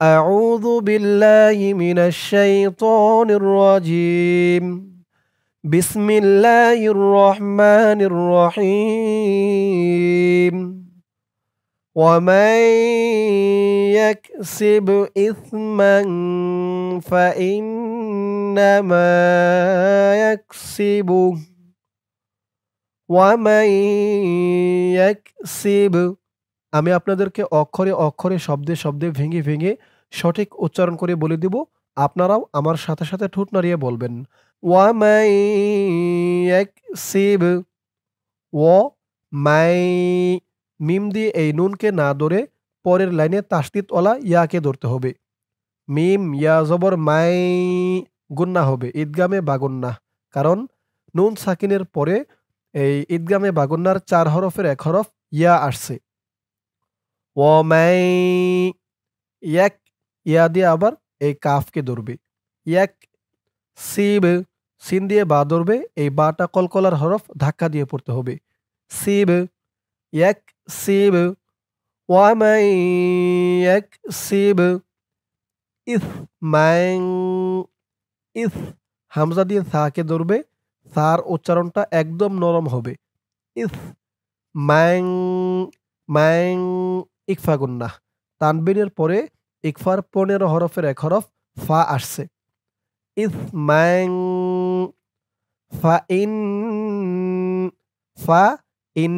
أعوذ بالله من الشيطان الرجيم بسم الله الرحمن الرحيم ومن يكسب إثما فإنما يكسبه ومن يكسب আমি আপনাদেরকে অক্ষরে, অক্ষরে, শব্দে, শব্দে ভেঙে, ভেঙে সঠিক উচ্চারণ করে বলে দিব। আপনারাও আমার সাথে, সাথে ঠোঁট নাড়িয়ে বলবেন। ওয়ামাই ইয়াকসিব ও মাই মিম দিয়ে এই নুনকে না ধরে পরের লাইনে তাসদিদওয়ালা ইয়াকে ধরতে হবে। মিম ইয়া জবর মাই গুন্না হবে। ঈদগামে বা গুন্না। কারণ নুন সাকিনের পরে এই ঈদগামে বা গুন্নার ৪ হরফের ১ হরফ ইয়া আসছে। ওয়ামাই ইয়াক ইয়া দিয়ে আবার এই কাফকে ধরবে। ইয়াক সিব সিন দিয়ে বা ধরবে। এই বাটা কলকলার হরফ ধাক্কা দিয়ে পড়তে হবে। সিব ইয়াক সিব ওয়ামাই ইয়াক সিব ইসমাইন ইস হামজা দিয়ে সাকে ধরবে। সার উচ্চারণটা একদম নরম হবে। ইস মাইং মাইং ইকফা গুন্না। তানবিনের পরে ইকফার ১৫ হরফের ১ হরফ ফা আসছে। ইস মাইং ফা ইন ফা ইন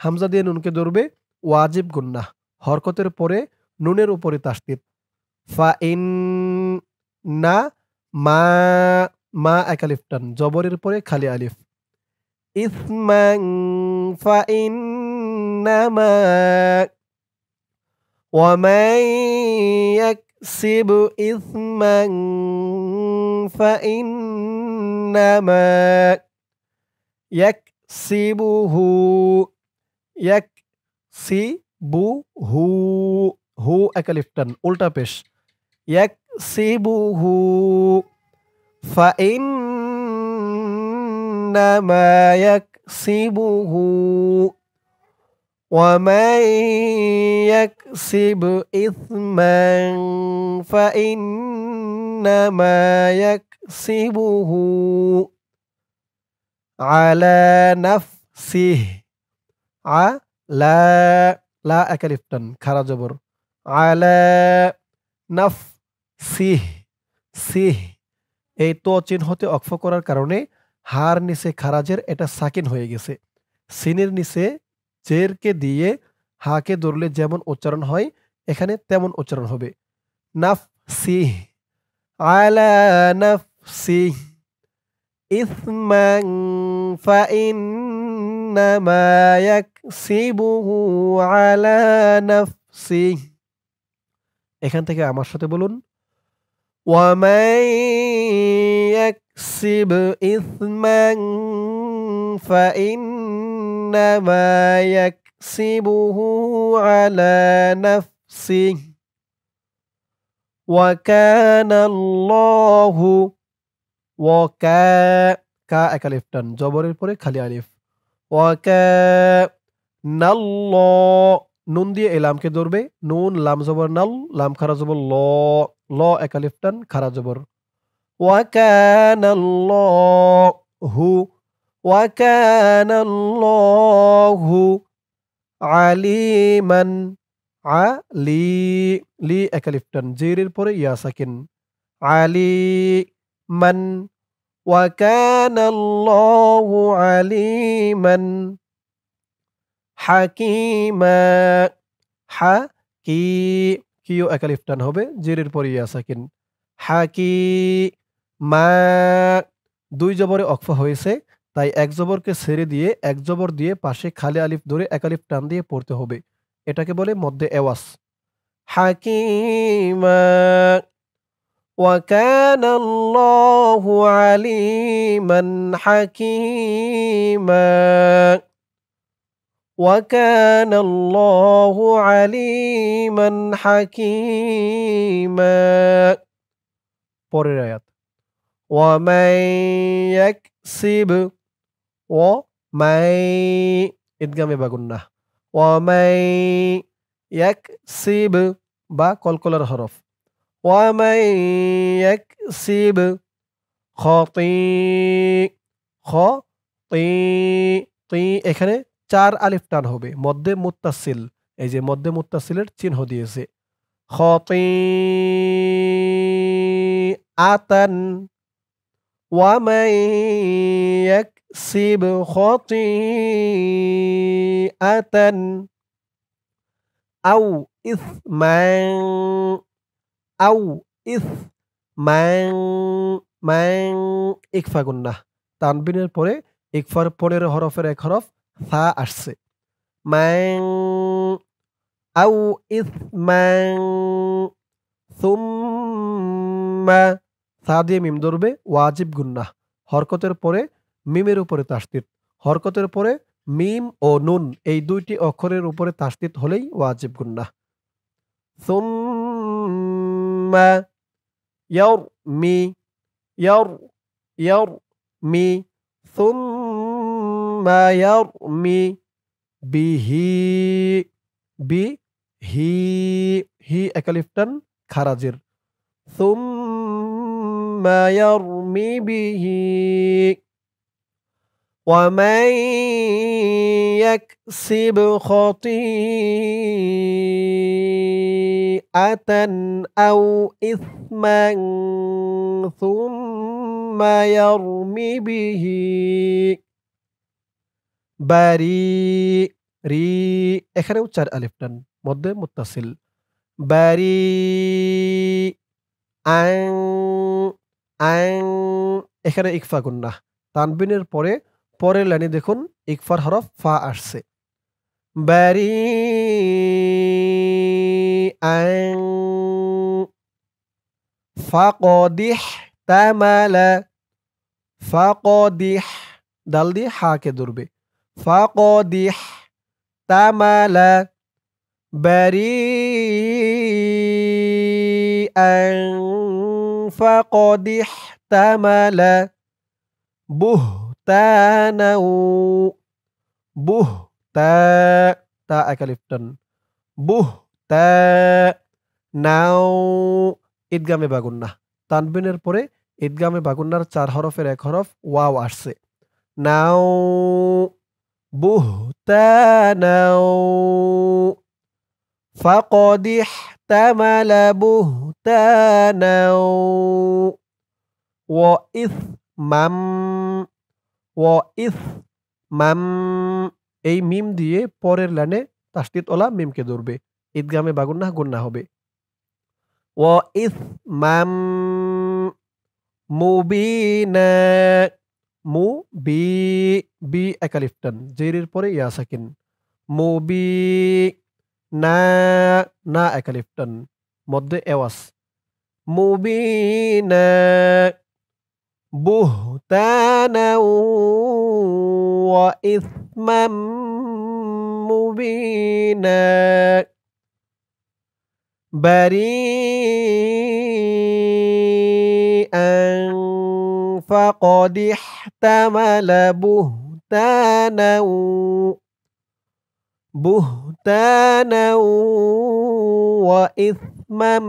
হামজা দিয়ে নুনকে ধরবে। ওয়াজিব গুন্না। হরকতের পরে নুনের উপরে তাসদিদ। ফা ইন না মা মা এক আলিফ টান। জবরের পরে খালি আলিফ। ইসমান ফা ইন্নামা ومن يكسب إثما فإنما يكسبه হু এক আলিফ টান উল্টা পেশ ইয়াকসিবুহু فإنما يكسبه ومن يكسب إثما فإنما يكسبه على نفسه على লা এক আলিফ টান খারা জবর আলা নাফসিহ সিহ এই তো চিহ্নতে অক্ফ করার কারণে হার নিচে খারাজের এটা সাকিন হয়ে গেছে। সিনের নিচে জেরকে দিয়ে হাকে ধরলে যেমন উচ্চারণ হয় এখানে তেমন উচ্চারণ হবে। নাফসিহ আলা নাফসিহ ইসমান ফাইন্নামা ইয়াকসিবুহু আলা নাফসিহ। এখান থেকে আমার সাথে বলুন ومن يكسب إثما فإنما يكسبه على نفسه وكان الله কা এক আলিফ টান জবরের পরে খালি আলিফ নুন দিয়ে এই লামকে ধরবে। নুন লাম জবর নাল লাম খারা জবর ল এক আলিফ টান খারা জবর ওয়াকানাল্লাহু আলিমান লি এক আলিফ টান জেরের পরে ইয়া সাকিন আলিমান ওয়াকানাল্লাহু আলিমান হাকিমা কিও এক আলিফ টান হবে জেরের পরে ইয়া সাকিন হাকিমা দুই জবরে অক্ফা হয়েছে তাই এক জবরকে ছেড়ে দিয়ে এক জবর দিয়ে পাশে খালি আলিফ ধরে এক আলিফ টান দিয়ে পড়তে হবে। এটাকে বলে মধ্যে এওয়াজ। হাকিমা ওয়াকানাল্লাহু আলিমান হাকিমা ওয়াকানাল্লাহু আলিমান হাকিমা। পরের আয়াত ওয়ামান ইয়াকসিব ঈদগামে বা গুন্নাহ ওয়ামান ইয়াকসিব বা কলকলার হরফ। ওয়ামান ইয়াকসিব খতি খতি তি এখানে ৪ আলিফ টান হবে। মধ্যে মুত্তাসিল। এই যে মধ্যে মুত্তাসিলের চিহ্ন দিয়েছে। খতিআতান ওয়ামান ইয়াকসিব খতিআতান আও ইসমান আও ইসমান মান ইকফা গুন্নাহ। তানবিনের পরে ইকফার ১৫ হরফের এক হরফ সা আসছে। মান আও ইসমান সুম্মা সা দিয়ে মিম ধরবে ওয়াজিব গুন্নাহ। হরকতের পরে মিমের উপরে তাসদীদ। হরকতের পরে মিম ও নুন এই ২টি অক্ষরের উপরে তাসদীদ হলেই ওয়াজিব গুন্নাহ। সুম্মা ইয়ারমি ইয়ার ইয়ারমি সুম্মা ইয়ারমি বিহি বিহি হি এক আলিফ টান খারাজের। সুম্মা ইয়ারমি বিহি ওয়ামান ইয়াকসিব খতিআতান আও ইসমান সুম্মা ইয়ারমি বিহি বারি রি এখানেও ৪ আলিফ টান মধ্যে মুত্তাসিল। বারি আন আন এখানে ইকফা গুন্নাহ। তানবিনের পরে পরের লাইনে দেখুন ইকফার হরফ ফা আসছে। বারি আন ফাকদিহ তামালা ফাকদিহ দাল দিয়ে হাকে ধরবে। ফাকদিহ তামালা বারি আন ফাকদিহ তামালা বুহতানাও বুহতা তা এক আলিফ টান বুহতা নাও ঈদগামে বাগুন্নাহ। তানবিনের পরে ঈদগামে বাগুন্নার ৪ হরফের এক হরফ ওয়াও আসছে। নাও বুহতানাও ফাকদিহ তামালা বুহতানাও ওয়া ইসমাম ওয়া ইসমাম এই মিম দিয়ে পরের লাইনে তাসদীদ ওলা মিমকে ধরবে। ঈদগামে বাগুন্নাহ গুন্নাহ হবে। ওয়া ইসমাম মুবিনা মু বি বি এক আলিফ টান জেরের পরে ইয়া সাকিন মুবি না না এক আলিফ টান মধ্যে এওয়াস মুবিনা বুহতানা ওয়া ইসমাম মুবিনা বারিআন ফাকদ ইহতামালা বুহতানা ওয়া ইসমাম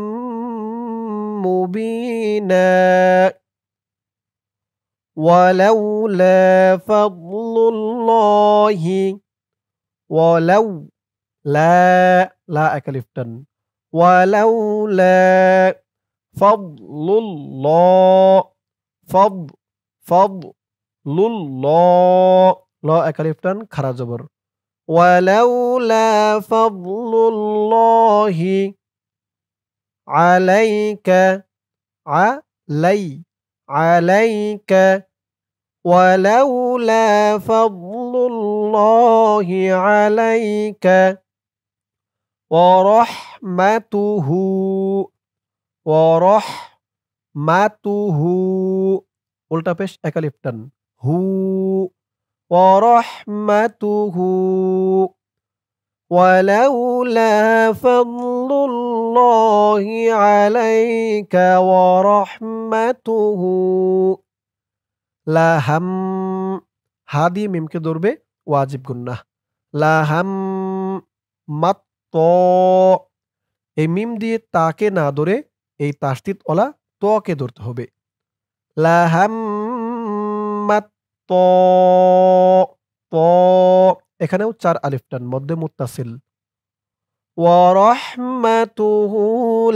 মুবিনা ওয়ালাউলা ফাদলুল্লাহি ওয়ালাউ লা লা এক আলিফ টান ওয়ালাউলা ফাদলুল্লাহ ফাদলুল্লাহ ল এক আলিফ টান খারা জবর ওয়ালাউলা ফাদলুল্লাহি আলাইকা আলাইকা ওয়ালাউলা ফাদলুল্লাহি আলাইকা ওয়া রাহমাতুহু উল্টা পেশ এক আলিফ টান হু ওয়া রাহমাতুহু ওয়ালাউলা ফাদলুল্লাহি আলাইকা ওয়া রাহমাতুহু লাহাম হা দিয়ে মিমকে ধরবে ওয়াজিব গুন্নাহ লাহাম মাত এই মিম দিয়ে তাকে না ধরে এই তাসদিদওয়ালা তকে ধরতে হবে। লাহাম্মাত ত ত এখানেও ৪ আলিফ টান মধ্যে মুত্তাসিল। ওয়া রাহমাতুহু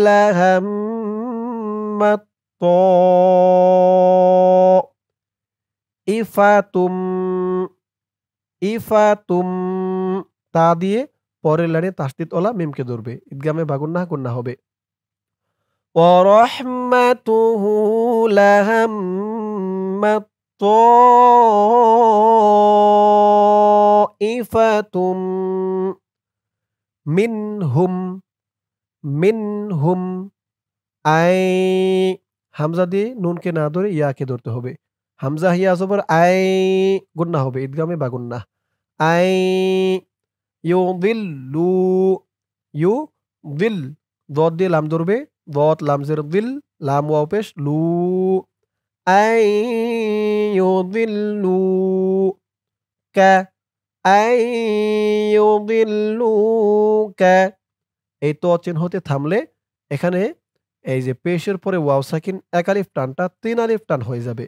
লাহাম্মাত ত ইফাতুম ইফাতুম তা দিয়ে পরের লাইনে তাসদিদওয়ালা মিমকে ধরবে। ঈদগামে বা গুন্নাহ হবে। ওয়া রাহমাতুহু লাহাম্মাত তাইফাতুম মিনহুম মিনহুম আই হামজা দিয়ে নুনকে না ধরে ইয়াকে ধরতে হবে। হামজা হিয়া জবর আই গুন্না হবে। ঈদগামে বা গুন্নাহ। আই ইউদিল্লু ইউদিল দদ দিয়ে লাম ধরবে। দদ লামজের দিল লাম ওয়াও পেশ লু আই ইউদিল্লু কা আই ইউদিল্লু কা এই ত চিহ্নতে থামলে এখানে এই যে পেশের পরে ওয়াও সাকিন এক আলিফ টানটা ৩ আলিফ টান হয়ে যাবে।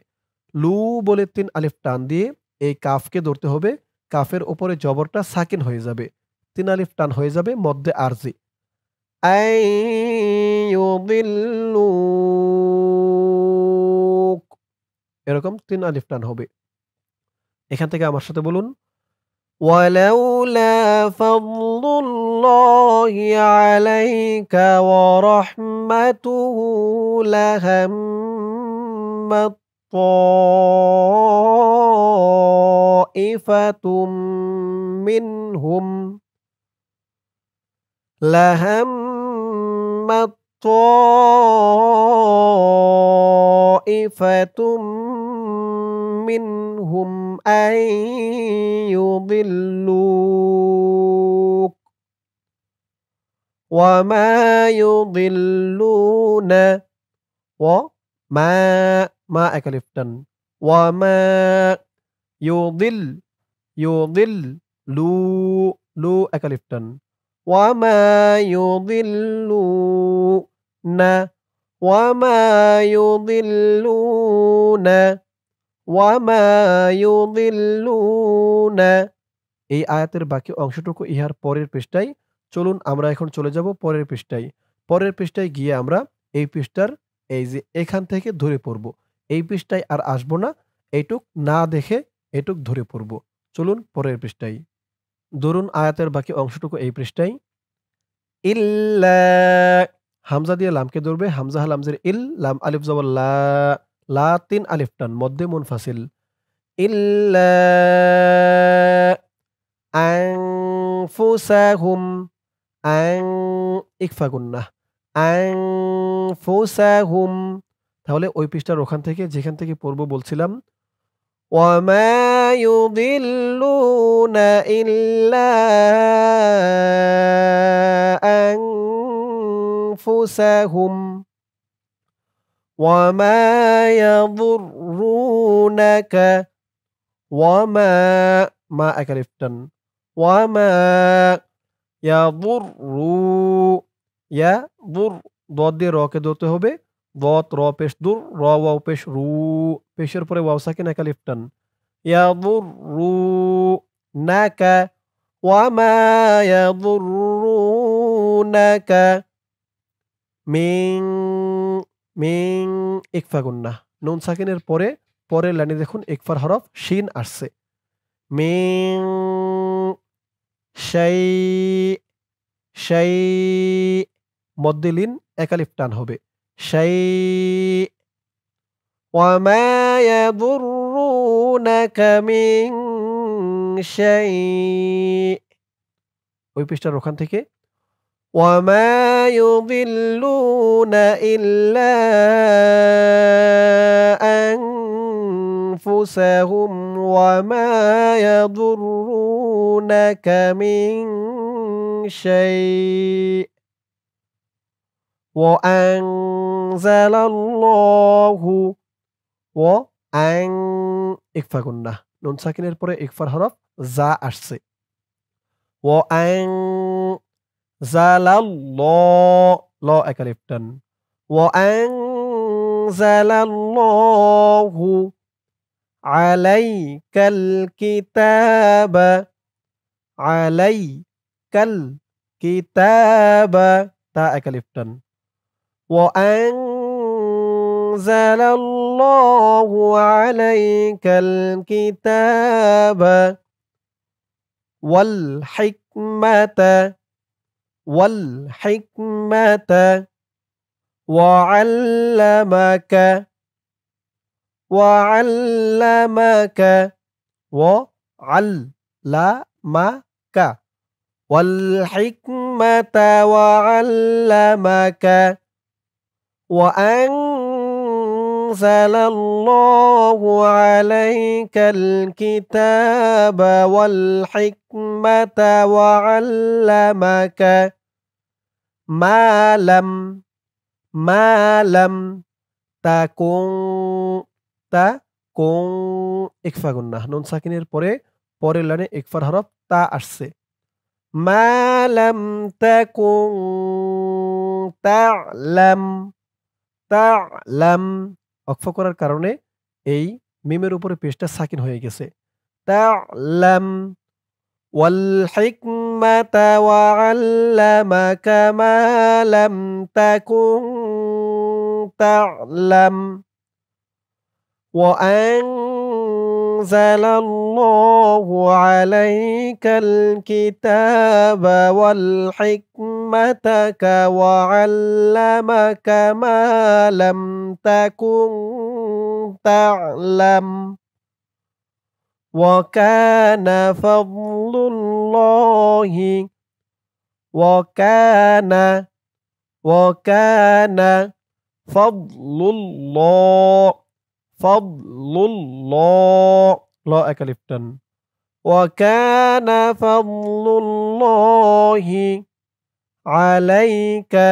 লু বলে ৩ আলিফ টান দিয়ে এই কাফকে ধরতে হবে। কাফের উপরে জবরটা সাকিন হয়ে যাবে। ৩ আলিফ টান হয়ে যাবে মধ্যে আরজি। আই ইউদিল্লুক এরকম ৩ আলিফ টান হবে। এখান থেকে আমার সাথে বলুন ولولا فضل الله عليك ورحمته لهمت طائفة منهم لهمت طائفة منهم أن يضلوك وما يضلون وما ما أكلفتن وما يضل لو أكلفتن وما يضلون وما يضلون ওয়ামা ইউদিল্লুনা এই আয়াতের বাকি অংশটুকু ইহার পরের পৃষ্ঠায়। চলুন আমরা এখন চলে যাব পরের পৃষ্ঠায়। পরের পৃষ্ঠায় গিয়ে আমরা এই পৃষ্ঠার এই যে এখান থেকে ধরে পড়ব। এই পৃষ্ঠায় আর আসব না। এইটুক না দেখে এটুক ধরে পড়ব। চলুন পরের পৃষ্ঠায়। ধরুন আয়াতের বাকি অংশটুকু এই পৃষ্ঠায়। ইল্লা হামজা দিয়ে লামকে ধরবে। হামজা লামজের ইল লাম আলিফ জবর লা লা ৩ আলিফ টান মধ্যে মুনফাসিল। ইল্লা আনফুসাহুম আন ইকফা গুন্নাহ আনফুসাহুম তাহলে ওই পৃষ্ঠার ওখান থেকে যেখান থেকে পড়ব বলছিলাম ওয়ামা ইউদিল্লুনা ইল্লা আনফুসাহুম ওয়ামা ইয়াদুররুনাকা ওয়ামা মা একালিফটান ওয়ামা ইয়াদুররু ইয়াদুর দদ দিয়ে রকে ধরতে হবে। দত র পেশ দুর র ওয়াও পেশ রু পেশের পরে ওয়াও সাকিন একালিফটান ইয়াদুররুনাকা ওয়ামা ইয়াদুররুনাকা মিন মিন ইকফা গুন্নাহ নুন সাকিনের পরে পরের লাইনে দেখুন ইকফার হরফ শিন আসছে। মিন শাই শাই মধ্যে লিন একালিফ টান হবে। শাই ওয়ামা ইয়াদুররুনাকা মিন শাই ওই পৃষ্ঠার ওখান থেকে ওয়ামা ইউদিল্লুনা ইল্লা আনফুসাহুম ওয়ামা ইয়াদুররুনাকা মিন শাই ওয়া আনজালাল্লাহু ওয়া আন ইকফা গুন্নাহ নুন সাকিনের পরে ইকফার হরফ জা আসছে। ওয়া আন জালাল্লাহ ল এক আলিফ টান। ওয়া আনজালাল্লাহু আলাইকাল কিতাবা আলাইকাল কিতাবা তা এক আলিফ টান। ওয়া আনজালাল্লাহু আলাইকাল কিতাবা ওয়াল হিকমাতা ওয়াল হিকমাতা ওয়া'আল্লামাকা ওয়া'আল্লামাকা ওয়া'আল্লামাকা ওয়াল হিকমাতা ওয়া'আল্লামাকা ওয়া আনজালাল্লাহু আলাইকাল কিতাবা ওয়াল হিকমাতা ওয়া'আল্লামাকা মালাম তাকুন তাকুন ইকফা গুন্নাহ নুন সাকিনের পরে পরের লাইনে ইকফার হরফ তা আসছে। মালাম তাকুন তা'লাম ওয়াকফ করার কারণে এই মিমের উপরে পেশটা সাকিন হয়ে গেছে। তা'লাম ওয়াল হিকমাতা ওয়া'আল্লামাকা মা লাম তাকুন তা'লাম ওয়া আনজালাল্লাহু আলাইকাল কিতাবা ওয়াল হিকমাতা ওয়া'আল্লামাকা মা লাম তাকুন তা'লাম ওয়া কানা ফাদলুল্লাহি ওয়া কানা ফাদলুল্লাহ ল এক আলিফ টান। ওয়া কানা ফাদলুল্লাহি আলাইকা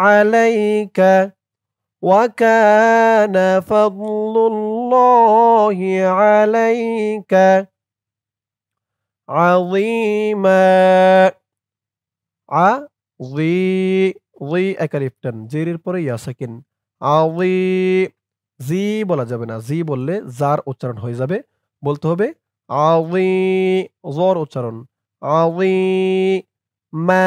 আলাইকা ওয়া কানা ফাদলুল্লাহি আলাইকা আযীমা এক আলিফ টান জেরের পরে ইয়া সাকিন জি বলা যাবে না, জি বললে জার উচ্চারণ হয়ে যাবে, বলতে হবে জর উচ্চারণ মা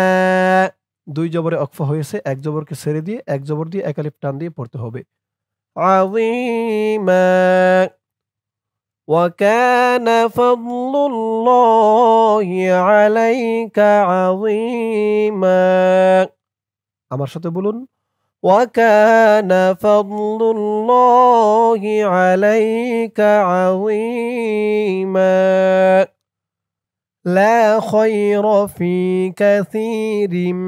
দুই জবরে অকফা হয়েছে, এক জবরকে ছেড়ে দিয়ে এক জবর দিয়ে এক আলিফ টান দিয়ে পড়তে হবে আযীমা ওয়া কানা ফাদলুল্লাহি আলাইকা আযীমা। আমার সাথে বলুন ওয়া কানা ফাদলুল্লাহি আলাইকা আযীমা। লা খায়রা ফি কাসীরিম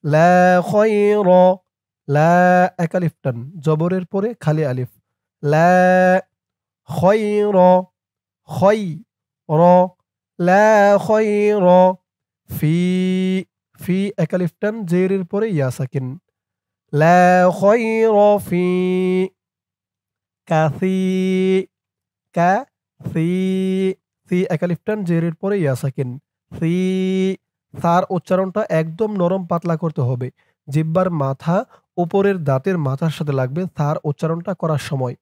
লা খায়রা লা এক আলিফ টান জবরের পরে খালি আলিফ লা খায়রা লা খায়রা ফি এক আলিফ টান জেরের পরে ইয়া সাকিন লা খায়রা ফি কাসি এক আলিফ টান জেরের পরে ইয়া সাকিন সার উচ্চারণটা একদম নরম পাতলা করতে হবে, জিহ্বার মাথা উপরের দাঁতের মাথার সাথে লাগবে সার উচ্চারণটা করার সময়।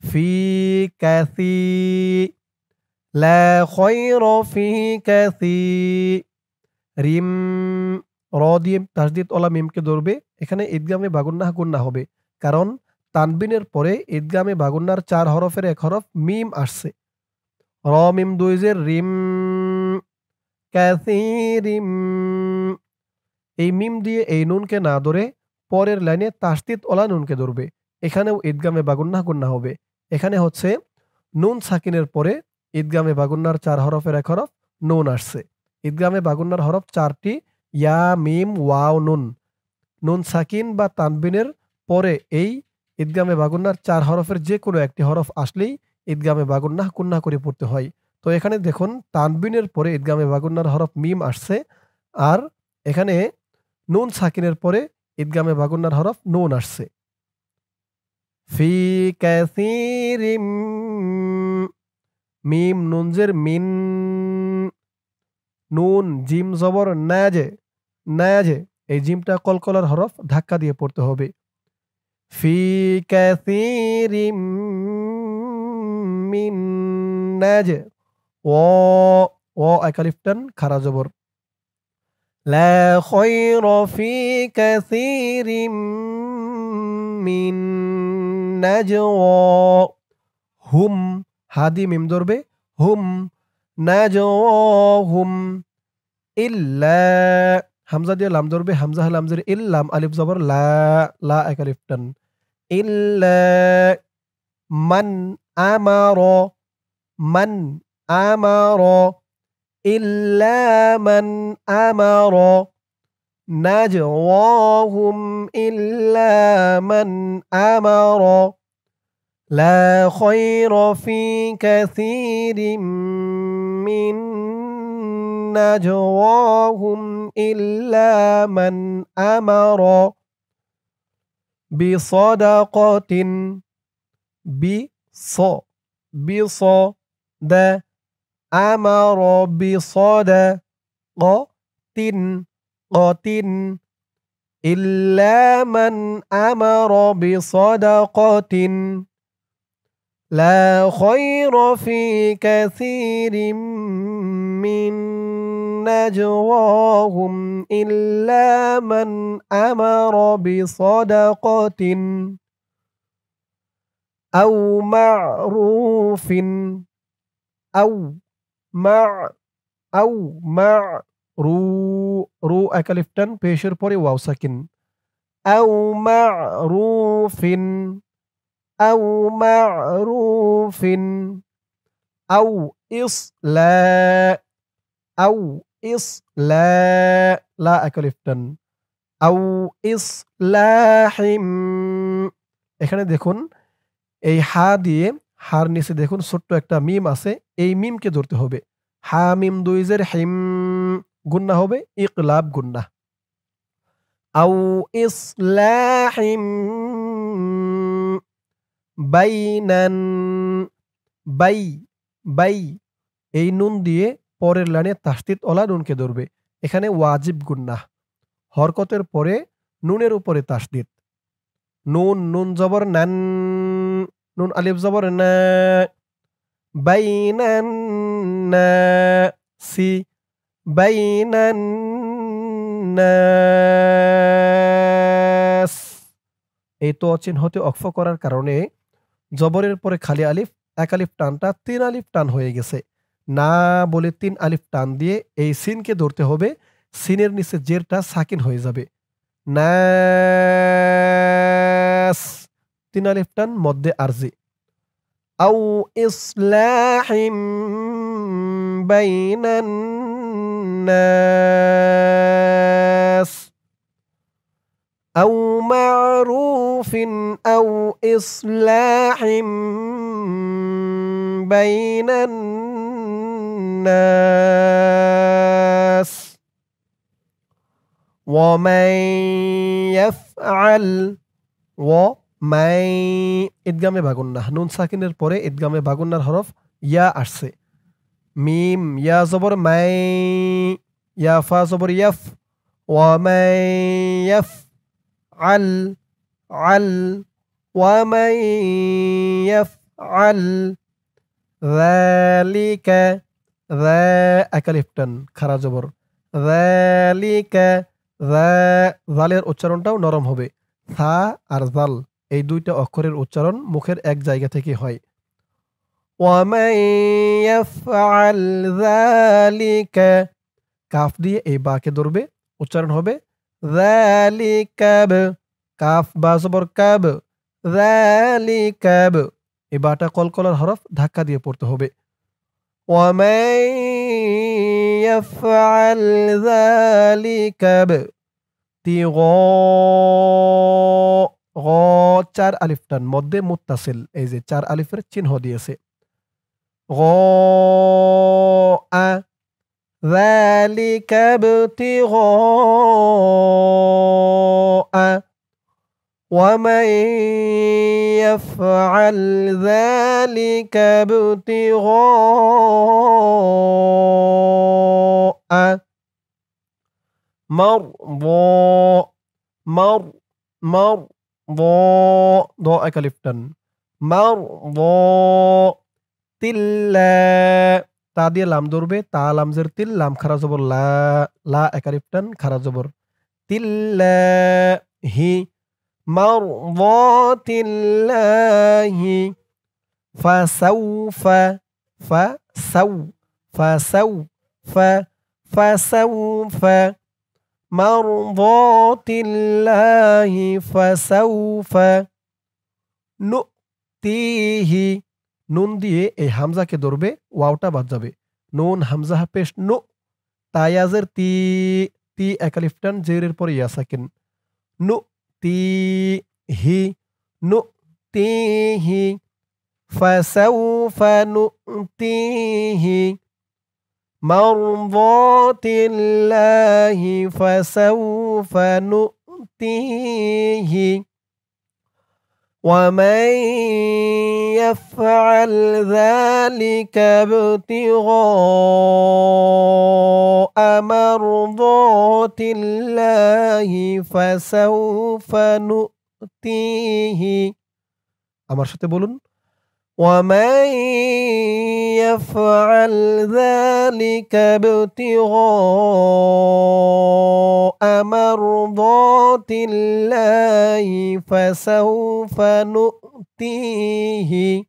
ফি কাসি লা খায়রা ফি কাসীরিম র দিয়ে তাসদীদ ওয়ালা মিমকে ধরবে, এখানে ইদগামে বাগুন্নাহ গুন্না হবে, কারণ তানবিনের পরে ইদগামে বাগুন্নার 4 হরফের এক হরফ মিম আসছে। র মিম দুই জের রিম কাসীরিম এই মিম দিয়ে এই নুনকে না ধরে পরের লাইনে তাসদীদ ওয়ালা নুনকে ধরবে, এখানেও ইদগামে বাগুন্নাহ গুন্না হবে। এখানে হচ্ছে নুন সাকিনের পরে ইদগামে বাগুন্নার 4 হরফের এক হরফ নুন আসছে। ইদগামে বাগুন্নার হরফ 4টি ইয়া মিম ওয়াও নুন। নুন সাকিন বা তানবিনের পরে এই ইদগামে বাগুন্নার 4 হরফের যে কোনো একটি হরফ আসলেই ইদগামে বাগুন্নাহ কুন্না করে পড়তে হয়। তো এখানে দেখুন তানবিনের পরে ইদগামে বাগুন্নার হরফ মিম আসছে, আর এখানে নুন সাকিনের পরে ইদগামে বাগুন্নার হরফ নুন আসছে। ফি কাসীরিম মিম নুনজের মিন, নুন জিম জবর নাজে, নাজে, এই জিমটা কলকলার হরফ, ধাক্কা দিয়ে পড়তে হবে। ফি কাসীরিম মিন নাজে, ও, ও এক আলিফ টান খারা জবর। লা খয়রা ফি কাসীরিম মিন নাজওয়া, হুম, হাদি মিম ধরবে, হুম, নাজওয়াহুম, ইল্লা, হামজা দিয়ে লাম ধরবে, হামজা লামজের ইল, লাম আলিফ জবর লা, লা এক আলিফ টান, ইল্লা মান আমার, মান আমার, ইল্লা মান আমার, নাজওয়াহুম ইল্লা মান আমার, লা খয়রা ফি কাসীরিম মিন নাজওয়াহুম ইল্লা মান আমার বিসাদাকাতিন, বিস, বিস, দা, আমার বিসাদা, তিন, তিন, ইল্লা মান আমার বিসাদাকাতিন, লা খয়রা ফি কাসীরিম মিন নাজওয়াহুম ইল্লা মান আমার বিসাদাকাতিন আও মা'রুফিন, আও মা, আও মা, রু, রু এক আলিফ টান পেশের পরে ওয়াও সাকিন, আও মা'রুফিন, আও মা'রুফিন, আও ইসলা, আও ইসলা, লা এক আলিফ টান, আও ইসলাহিম, এখানে দেখুন এই হা দিয়ে, হার নিচে দেখুন ছোট্ট একটা মিম আছে, এই মিমকে ধরতে হবে। হা মিম দুইজের হিম, গুন্না হবে ইকলাব গুন্না। আও ইসলাহিম বাইনান, বাই, বাই, এই নুন দিয়ে পরের লাইনে তাসদিদ ওলা নুনকে ধরবে। এখানে ওয়াজিব গুন্না, হরকতের পরে নুনের উপরে তাসদিদ। নুন, নুন জবর নান, নুন আলিফ জবর না, বাইনান নাসি, বাইনান নাস, এই তো চিহ্নতে অক্ফ করার কারণে জবরের পরে খালি আলিফ, এক আলিফ টানটা ৩ আলিফ টান হয়ে গেছে। না বলে ৩ আলিফ টান দিয়ে এই সিনকে ধরতে হবে। সিনের নিচে জেরটা সাকিন হয়ে যাবে। নাস, ৩ আলিফ টান মধ্যে আরজি। আও ইসলাহিম বাইনান নাস, আও মা'রুফিন আও ইসলাহিম বাইনান নাস, ওয়ামান ইয়াফআল, ওয়ামাই, ইদগামে বাগুন্নাহ, নুন সাকিনের পরে ইদগামে বাগুন্নার হরফ ইয়া আসছে। মিম ইয়া জবর মাই, ইয়া ফা জবর ইয়াফ, ওয়ামান ইয়াফআল, আল, ওয়ামান ইয়াফআল যালিকা, যা এক আলিফ টান খারা জবর, যালিকা, জালের উচ্চারণটাও নরম হবে। সা আর জাল এই দুইটা অক্ষরের উচ্চারণ মুখের এক জায়গা থেকে হয়। ওয়ামান ইয়াফআল যালিকা, কাফ দিয়ে এই বাকে ধরবে, উচ্চারণ হবে যালিকাব, কাফ বা জবর কাব, যালিকাব, এই বাটা কলকলার হরফ, ধাক্কা দিয়ে পড়তে হবে। ওয়ামান ইয়াফআল যালিকাব তিগা, গ ৪ আলিফ টান মধ্যে মুত্তাসিল, এই যে ৪ আলিফের চিহ্ন দিয়েছে। গ আ, যালিকা ইবতিগা, ومن يفعل ذلك ابتغاء مرضى مرضى ض একা লিফটান তিল্লা তা দিয়ে লাম ধরবে তা লামজের তিল লাম খারা জবর লা লা একা লিফটান খারা জবর তিল্লাহি মারদাতিল্লাহি ফাসাউফা ফাসাউ ফাসাউফা ফাসাউফা মারদাতিল্লাহি ফাসাউফা নুতিহি নুন দিয়ে এই হামজাকে ধরবে ওয়াওটা বাদ যাবে নুন হামজা পেশ নু তায়াজের তি তি একালিফটান জেরের পরে ইয়া সাকিন নু তি হি নু তি হি ফাসাউফা নুতিহি মারদাতিল্লাহি ফাসাউফা নুতিহি ومن يفعل ذلك ابتغاء مرضات الله فسوف نؤتيه আমার সাথে বলুন ومن يفعل ذلك ابتغاء مرضات الله فسوف نؤتيه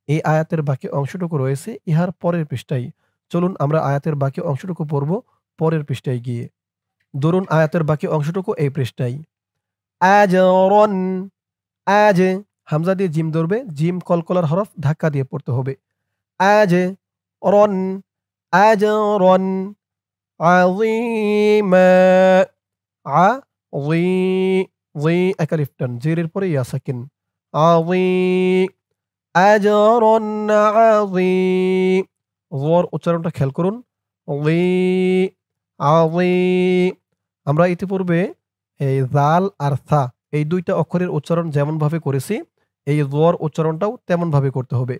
এই আয়াতের বাকি অংশটুকু রয়েছে ইহার পরের পৃষ্ঠায় চলুন আমরা আয়াতের বাকি অংশটুকু পড়ব পরের পৃষ্ঠায় গিয়ে ধরুন আয়াতের বাকি অংশটুকু এই পৃষ্ঠায় আজরন আজ হামজা দিয়ে জিম ধরবে জিম কলকলার হরফ ধাক্কা দিয়ে পড়তে হবে আজ রন আজ রন আযীমা জি একা লিফটান জেরের পরে ইয়া সাকিন আজরন আযীম জর উচ্চারণটা খেয়াল করুন আমরা ইতিপূর্বে এই জাল আর সা এই দুইটা অক্ষরের উচ্চারণ যেমন ভাবে করেছি এই জর উচ্চারণটাও তেমন ভাবে করতে হবে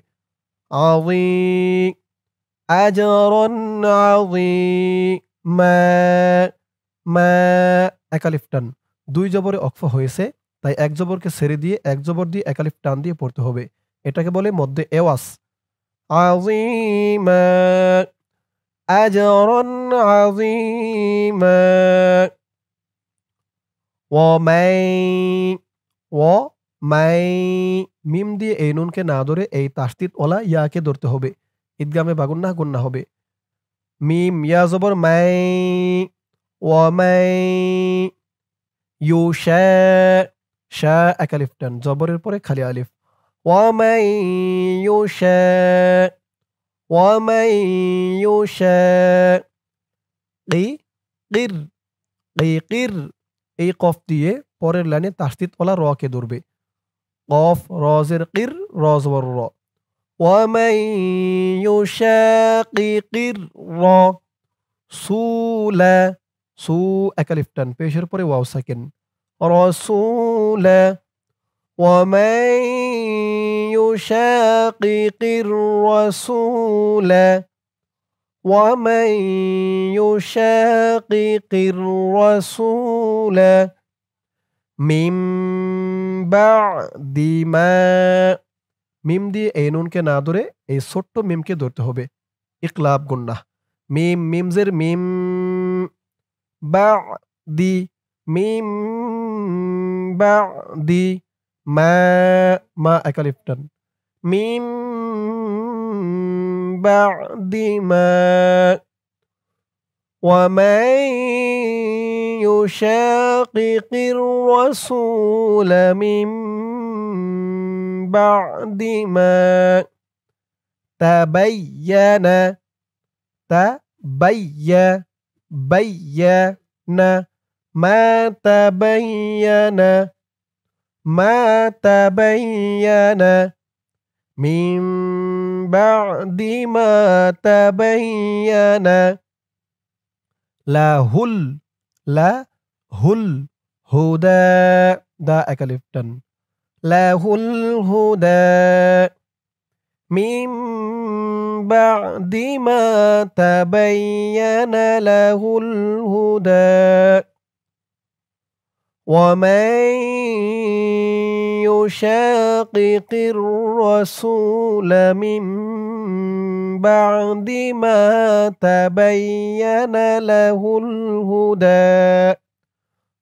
আজরন আযীমা মা একালিফ টান দুই জবরে অক্ফ হয়েছে তাই এক জবরকে ছেড়ে দিয়ে এক জবর দিয়ে একালিফ টান দিয়ে পড়তে হবে এটাকে বলে মধ্যে এওয়াস আযীমা আজরন আযীমা মিম দিয়ে এই নুনকে না ধরে এই তাসদিদ ওলা ইয়াকে ধরতে হবে ঈদগামে বাগুন্না গুন্না হবে মিম ইয়া জবর মাই ওয়ামাই ইউশা শা একালিফ টান জবরের পরে খালি আলিফ ওয়ামাই ইউশা ওয়ামাই ইউশা কির কির এই কফ দিয়ে পরের লাইনে তাসদিদ ওলা র কে ধরবে কফ রজের কির র জবর র ওয়ামান ইউশাকিকির র সুলা সু একালিফ টান পেশের পরে ওয়াও সাকিন রাসূলা ওয়ামান ইউশাকিকির রাসূলা ومن يشاقق الرسول من بعد ما মিম দিয়ে এই নুনকে না ধরে এই ছোট্ট মিমকে ধরতে হবে ইকলাব গুন্নাহ মিম মিমজের মিম বাদি মিম বাদি মা একালিফ টান মিম بعد ما ومن يشاقق الرسول من بعد ما تبين ما تبين من بعد ما تبين له الهدى দা একালিফ টান লাহুল হুদা মিম বা'দি মা তাবায়্যানা লাহুল হুদা ومن يشاقق الرسول من بعد ما تبين له الهدى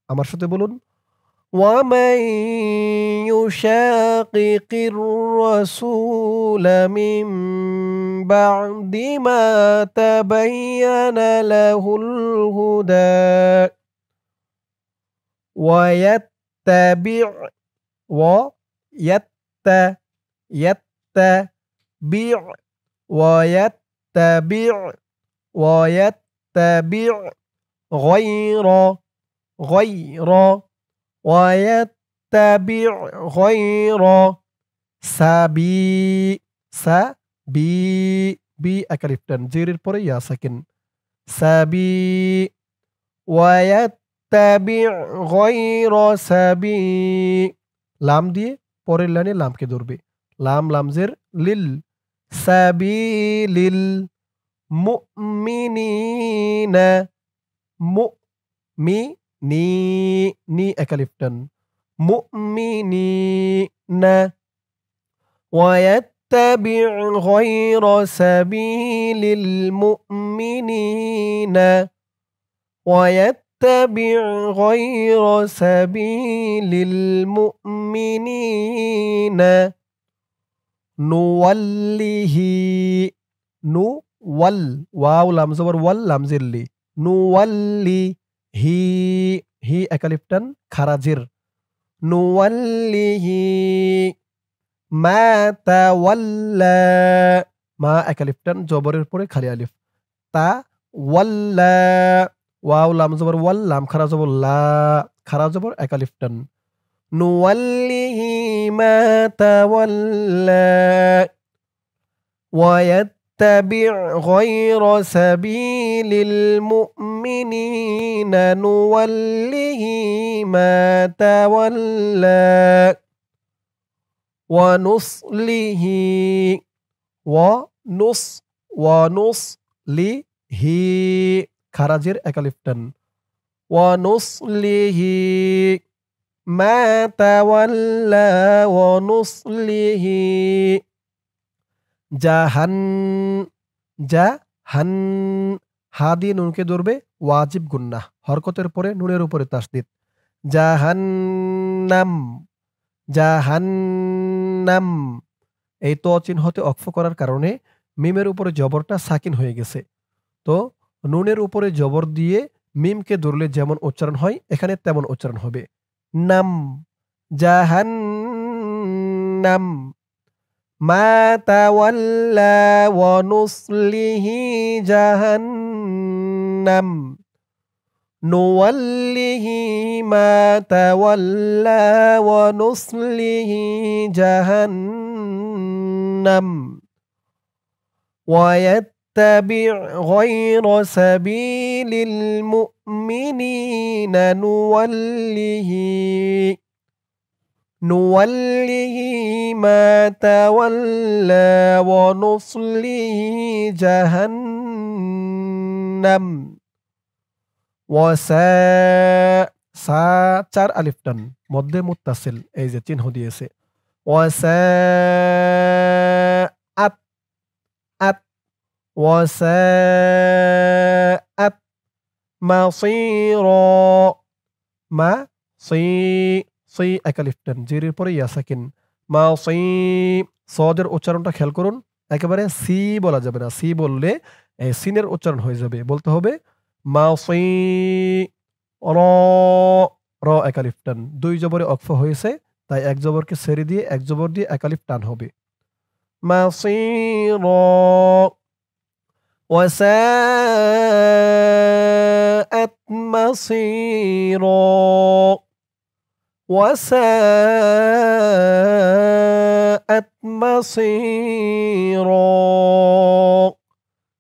আমার সাথে বলুন ومن يشاقق الرسول من بعد ما تبين له الهدى ويتبع يتبع ويتبع غير ويتبع غير বি একালিফ টান জেরের পরে ইয়া সাকিন সাবি ওয়ায়াত্তাবি গায়রা সাবি লাম দিয়ে পরের লাইনে লামকে ধরবে লাম লামজের লিল সাবিলিল মুমিনিনা মুমিনি নি একালিফ টান মুমিনিনা ويتبع غير سبيل المؤمنين ويتبع غير سبيل المؤمنين نوله واو لام زبر وال لام زلي نوله হি একালিফ টান খারাজির نوله মা তাওয়াল্লা মা একালিফ টান জবরের পরে খালি আলিফ তা ওয়াল্লা ওয়াও লাম জবর ওয়াল লাম খারা জবর লা খারা জবর একালিফ টান নুওয়াল্লিহি মা তাওয়াল্লা ويتبع غير سبيل المؤمنين نوله ما تولى ونصله ونصله খারাজের একালিফ টান ونصله ما تولى ونصله জাহান হা দিয়ে নুনকে ধরবে ওয়াজিব গুন্নাহ হরকতের পরে নুনের উপরে তাসদিদ জাহান্নাম এই ত চিহ্নতে অক্ফ করার কারণে মিমের উপরে জবরটা সাকিন হয়ে গেছে তো নুনের উপরে জবর দিয়ে মিমকে ধরলে যেমন উচ্চারণ হয় এখানে তেমন উচ্চারণ হবে নাম জাহান্নাম মা তাওয়াল্লা ওয়া নুসলিহি জাহান্নাম নুওয়াল্লিহি মা তাওয়াল্লা ওয়া নুসলিহি জাহান্নাম ويتبع غير سبيل المؤمنين نوله ما تولى ونصله جهنم সা চার আলিফ টান মধ্যে মুত্তাসিল এই যে চিহ্ন দিয়েছে وساءت مصيرا সি একালিফ টান জেরের পরে ইয়া সাকিন সদের উচ্চারণটা খেয়াল করুন একেবারে সি বলা যাবে না সি বললে সিনের উচ্চারণ হয়ে যাবে বলতে হবে মাসি র একালিফ টান দুই জবরে অক্ফ হয়েছে তাই এক জবরকে ছেড়ে দিয়ে এক জবর দিয়ে একালিফ টান হবে মাসির وساءت مصيرا وساءت مصيرا